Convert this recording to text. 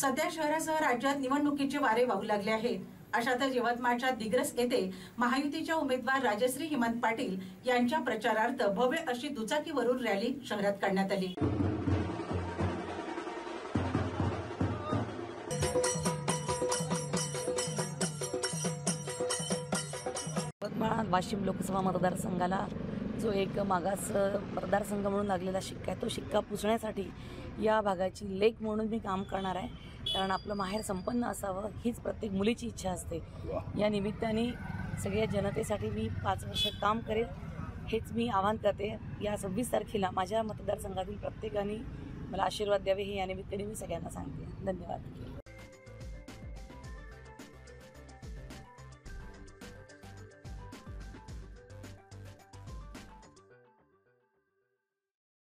सध्या शहरासह राज्यात निवडणुकीचे वारे वाहू लागले आहेत। अशातच यवतमाळच्या दिग्रस येथे महायुतीच्या उमेदवार राजश्री हेमंत पाटील यांच्या प्रचारार्थ भव्य अशी दुचाकीवरून रॅली शहरात काढण्यात आली। यवतमाळ वाशिम लोकसभा मतदारसंघाला जो एक मागास मतदारसंघ म्हणून लागलेला शिक्का आहे, तो शिक्का पुसण्यासाठी या भागाची लेक म्हणून मी काम करणार आहे। कारण आपलं माहेर संपन्न असावं हीच प्रत्येक मुलीची इच्छा असते। या निमित्ताने सगळ्या जनतेसाठी मी 5 वर्ष काम करेल हेच मी आवाहन करते। या 26 तारखेला माझ्या मतदारसंघातील प्रत्येकाने मला आशीर्वाद द्यावे हे या निमित्ताने मी सगळ्यांना सांगते। धन्यवाद।